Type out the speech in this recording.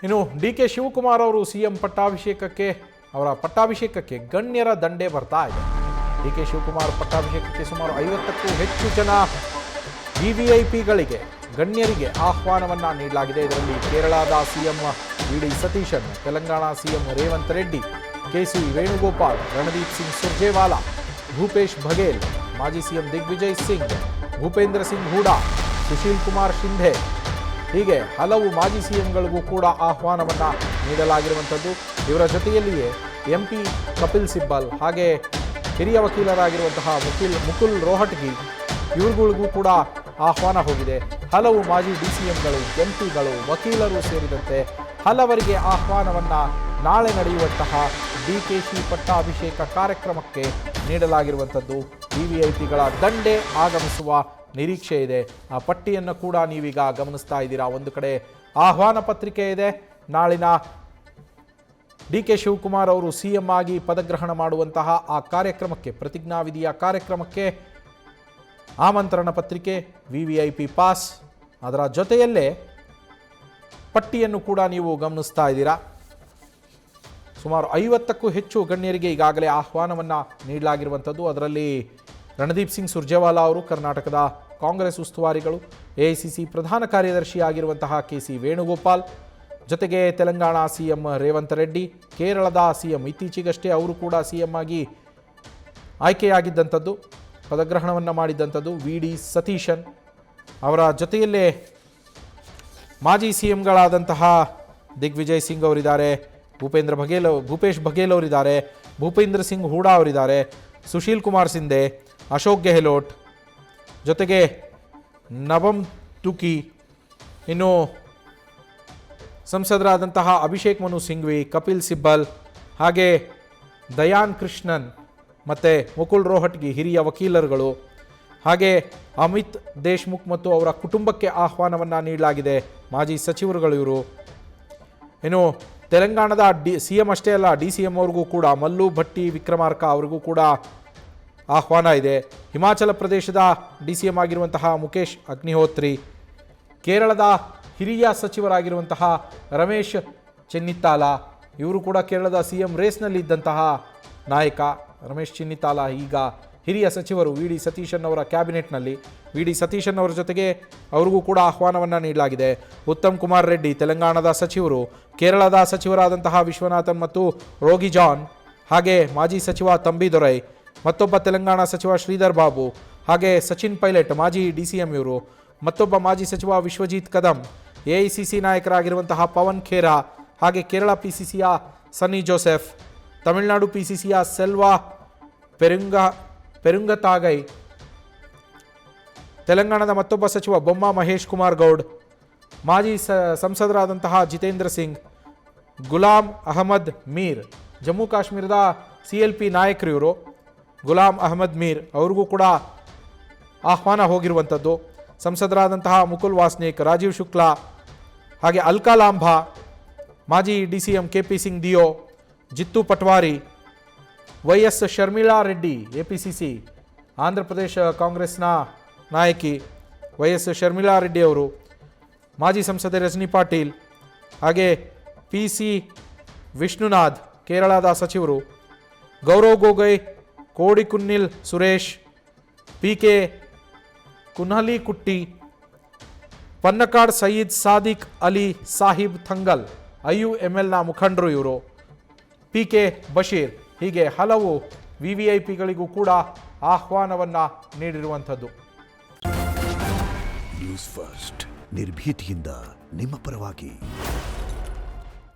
ಇನ್ನು ಡಿ.ಕೆ. ಶಿವಕುಮಾರ್ ಅವರು ಸಿಎಂ ಪಟ್ಟಾಭಿಷೇಕಕ್ಕೆ ಗಣ್ಯರ ದಂಡೇ ಬರ್ತಾ ಇದೆ. ಡಿ.ಕೆ. ಶಿವಕುಮಾರ್ ಪಟ್ಟಾಭಿಷೇಕಕ್ಕೆ ಸುಮಾರು 50ಕ್ಕೂ ಹೆಚ್ಚು ಜನ ವಿವಿಐಪಿಗಳಿಗೆ ಗಣ್ಯರಿಗೆ ಆಹ್ವಾನವನ್ನು ನೀಡಲಾಗಿದೆ. ಇದರಲ್ಲಿ ಕೇರಳದ CM V D. Satheesan, Telangana CM Revanth Reddy, K C. Venugopal, Randeep Singh Surjewala, Bhupesh Baghel, ಮಾಜಿ ಸಿಎಂ ದಿಗ್ವಿಜಯ್ ಸಿಂಗ್, ಭೂಪೇಂದ್ರ ಸಿಂಗ್ ಹೂಡಾ, ಸುಶೀಲ್ ಕುಮಾರ್ ಶಿಂಧೆ ಹೀಗೆ ಹಲವು ಮಾಜಿ ಸಿಎಂಗಳಿಗೂ ಕೂಡ ಆಹ್ವಾನವನ್ನು ನೀಡಲಾಗಿರುವಂಥದ್ದು. ಇವರ ಜೊತೆಯಲ್ಲಿಯೇ MP ಕಪಿಲ್ ಸಿಬ್ಬಲ್ ಹಾಗೆ ಹಿರಿಯ ವಕೀಲರಾಗಿರುವಂತಹ ಮುಕುಲ್ ರೋಹಟಗಿ ಇವ್ರುಗಳಿಗೂ ಕೂಡ ಆಹ್ವಾನ ಹೋಗಿದೆ. ಹಲವು ಮಾಜಿ DCMಗಳು, MPಗಳು, ವಕೀಲರು ಸೇರಿದಂತೆ ಹಲವರಿಗೆ ಆಹ್ವಾನವನ್ನು ನಾಳೆ ನಡೆಯುವಂತಹ ಡಿ.ಕೆ.ಶಿ ಪಟ್ಟಾಭಿಷೇಕ ಕಾರ್ಯಕ್ರಮಕ್ಕೆ ನೀಡಲಾಗಿರುವಂಥದ್ದು. ವಿವಿಐಪಿಗಳ ದಂಡೆ ಆಗಮಿಸುವ ನಿರೀಕ್ಷೆ ಇದೆ. ಆ ಪಟ್ಟಿಯನ್ನು ಕೂಡ ನೀವೀಗ ಗಮನಿಸ್ತಾ ಇದ್ದೀರಾ. ಒಂದು ಕಡೆ ಆಹ್ವಾನ ಪತ್ರಿಕೆ ಇದೆ. ನಾಳಿನ ಡಿ.ಕೆ. ಶಿವಕುಮಾರ್ ಅವರು ಸಿಎಂ ಆಗಿ ಪದಗ್ರಹಣ ಮಾಡುವಂತಹ ಆ ಕಾರ್ಯಕ್ರಮಕ್ಕೆ, ಪ್ರತಿಜ್ಞಾವಿಧಿಯ ಕಾರ್ಯಕ್ರಮಕ್ಕೆ ಆಮಂತ್ರಣ ಪತ್ರಿಕೆ, VVIP ಪಾಸ್, ಅದರ ಜೊತೆಯಲ್ಲೇ ಪಟ್ಟಿಯನ್ನು ಕೂಡ ನೀವು ಗಮನಿಸ್ತಾ ಇದ್ದೀರಾ. ಸುಮಾರು 50ಕ್ಕೂ ಹೆಚ್ಚು ಗಣ್ಯರಿಗೆ ಈಗಾಗಲೇ ಆಹ್ವಾನವನ್ನು ನೀಡಲಾಗಿರುವಂಥದ್ದು. ಅದರಲ್ಲಿ ರಣದೀಪ್ ಸಿಂಗ್ ಸುರ್ಜೇವಾಲಾ ಅವರು ಕರ್ನಾಟಕದ ಕಾಂಗ್ರೆಸ್ ಉಸ್ತುವಾರಿಗಳು, AICC ಪ್ರಧಾನ ಕಾರ್ಯದರ್ಶಿ ಆಗಿರುವಂತಹ ಕೆ.ಸಿ. ವೇಣುಗೋಪಾಲ್, ಜೊತೆಗೆ ತೆಲಂಗಾಣ ಸಿಎಂ ರೇವಂತ್ ರೆಡ್ಡಿ, ಕೇರಳದ ಸಿಎಂ ಇತ್ತೀಚೆಗಷ್ಟೇ ಅವರು ಕೂಡ ಸಿಎಂ ಆಗಿ ಆಯ್ಕೆಯಾಗಿದ್ದಂಥದ್ದು, ಪದಗ್ರಹಣವನ್ನು ಮಾಡಿದ್ದಂಥದ್ದು ವಿ.ಡಿ. ಸತೀಶನ್. ಅವರ ಜೊತೆಯಲ್ಲೇ ಮಾಜಿ ಸಿಎಂಗಳಾದಂತಹ ದಿಗ್ವಿಜಯ್ ಸಿಂಗ್ ಅವರಿದ್ದಾರೆ, ಭೂಪೇಶ್ ಬಘೇಲ್ ಅವರಿದ್ದಾರೆ, ಭೂಪೇಂದ್ರ ಸಿಂಗ್ ಹೂಡಾ ಅವರಿದ್ದಾರೆ, ಸುಶೀಲ್ ಕುಮಾರ್ ಶಿಂಧೆ, ಅಶೋಕ್ ಗೆಹ್ಲೋಟ್, ಜೊತೆಗೆ ನಬಮ್ ತುಕಿ, ಇನ್ನು ಸಂಸದರಾದಂತಹ ಅಭಿಷೇಕ್ ಮನು ಸಿಂಘ್ವಿ, ಕಪಿಲ್ ಸಿಬ್ಬಲ್, ಹಾಗೆ ದಯಾನ್ ಕೃಷ್ಣನ್ ಮತ್ತು ಮುಕುಲ್ ರೋಹಟಗಿ ಹಿರಿಯ ವಕೀಲರುಗಳು, ಹಾಗೆ ಅಮಿತ್ ದೇಶ್ಮುಖ್ ಮತ್ತು ಅವರ ಕುಟುಂಬಕ್ಕೆ ಆಹ್ವಾನವನ್ನು ನೀಡಲಾಗಿದೆ. ಮಾಜಿ ಸಚಿವರುಗಳು ಇವರು. ಇನ್ನು ತೆಲಂಗಾಣದ CM ಅಷ್ಟೇ ಅಲ್ಲ, DCM ಅವ್ರಿಗೂ ಕೂಡ ಮಲ್ಲು ಭಟ್ಟಿ ವಿಕ್ರಮಾರ್ಕ ಅವರಿಗೂ ಕೂಡ ಆಹ್ವಾನ ಇದೆ. ಹಿಮಾಚಲ ಪ್ರದೇಶದ DCM ಆಗಿರುವಂತಹ ಮುಖೇಶ್ ಅಗ್ನಿಹೋತ್ರಿ, ಕೇರಳದ ಹಿರಿಯ ಸಚಿವರಾಗಿರುವಂತಹ ರಮೇಶ್ ಚೆನ್ನಿತ್ತಾಲ, ಇವರು ಕೂಡ ಕೇರಳದ CM ರೇಸ್ನಲ್ಲಿ ಇದ್ದಂತಹ ನಾಯಕ. ರಮೇಶ್ ಚೆನ್ನಿತ್ತಾಲ ಈಗ ಹಿರಿಯ ಸಚಿವರು ವಿ.ಡಿ. ಸತೀಶನ್ ಅವರ ಕ್ಯಾಬಿನೆಟ್ನಲ್ಲಿ. ವಿ.ಡಿ. ಸತೀಶನ್ ಅವರ ಜೊತೆಗೆ ಅವ್ರಿಗೂ ಕೂಡ ಆಹ್ವಾನವನ್ನು ನೀಡಲಾಗಿದೆ. ಉತ್ತಮ್ ಕುಮಾರ್ ರೆಡ್ಡಿ ತೆಲಂಗಾಣದ ಸಚಿವರು, ಕೇರಳದ ಸಚಿವರಾದಂತಹ ವಿಶ್ವನಾಥನ್ ಮತ್ತು ರೋಗಿ ಜಾನ್, ಹಾಗೆ ಮಾಜಿ ಸಚಿವ ತಂಬಿದೊರೈ, ಮತ್ತೊಬ್ಬ ತೆಲಂಗಾಣ ಸಚಿವ ಶ್ರೀಧರ್ ಬಾಬು, ಹಾಗೆ ಸಚಿನ್ ಪೈಲಟ್ ಮಾಜಿ DCM ಇವರು, ಮತ್ತೊಬ್ಬ ಮಾಜಿ ಸಚಿವ ವಿಶ್ವಜಿತ್ ಕದಂ, AICC ನಾಯಕರಾಗಿರುವಂತಹ ಪವನ್ ಖೇರಾ, ಹಾಗೆ ಕೇರಳ PCCಯ ಸನ್ನಿ ಜೋಸೆಫ್, ತಮಿಳುನಾಡು PCCಯ ಸೆಲ್ವಾ ಪೆರುಂಗತಾಗೈ, ತೆಲಂಗಾಣದ ಮತ್ತೊಬ್ಬ ಸಚಿವ ಬೊಮ್ಮ ಮಹೇಶ್ ಕುಮಾರ್ ಗೌಡ್, ಮಾಜಿ ಸಂಸದರಾದಂತಹ ಜಿತೇಂದ್ರ ಸಿಂಗ್, ಗುಲಾಂ ಅಹಮದ್ ಮೀರ್, ಜಮ್ಮು ಕಾಶ್ಮೀರದ CLP ನಾಯಕರು ಇವರು, ಗುಲಾಂ ಅಹಮದ್ ಮೀರ್ ಅವ್ರಿಗೂ ಕೂಡ ಆಹ್ವಾನ ಹೋಗಿರುವಂಥದ್ದು. ಸಂಸದರಾದಂತಹ ಮುಕುಲ್ ವಾಸ್ನಿಕ್, ರಾಜೀವ್ ಶುಕ್ಲಾ, ಹಾಗೆ ಅಲ್ಕಾ ಲಾಂಭಾ, ಮಾಜಿ DCM KP Singh Deo, ಜಿತ್ತು patwari, YS Sharmila Reddy, APCC Andhra Pradesh ಕಾಂಗ್ರೆಸ್ನ ನಾಯಕಿ YS ಶರ್ಮಿಳಾ ರೆಡ್ಡಿ ಅವರು, ಮಾಜಿ ಸಂಸದೆ ರಜನಿ ಪಾಟೀಲ್, ಹಾಗೆ PC ವಿಷ್ಣುನಾಥ್ ಕೇರಳದ ಸಚಿವರು, ಗೌರವ್ ಗೊಗೊಯ್, ಕೋಡಿಕುನ್ನಿಲ್ ಸುರೇಶ್, PK ಕುನ್ಹಲಿಕುಟ್ಟಿ, ಪನ್ನಕಾಡ್ ಸಯೀದ್ ಸಾದಿಕ್ ಅಲಿ ಸಾಹಿಬ್ ಥಂಗಲ್, IUMLನ ಮುಖಂಡರು ಇವರು, PK ಬಶೀರ್, ಹೀಗೆ ಹಲವು VVIPಗಳಿಗೂ ಕೂಡ ಆಹ್ವಾನವನ್ನು ನೀಡಿರುವಂಥದ್ದು. ನ್ಯೂಸ್ ಫಸ್ಟ್ ನಿರ್ಭೀತಿಯಿಂದ ನಿಮ್ಮ ಪರವಾಗಿ.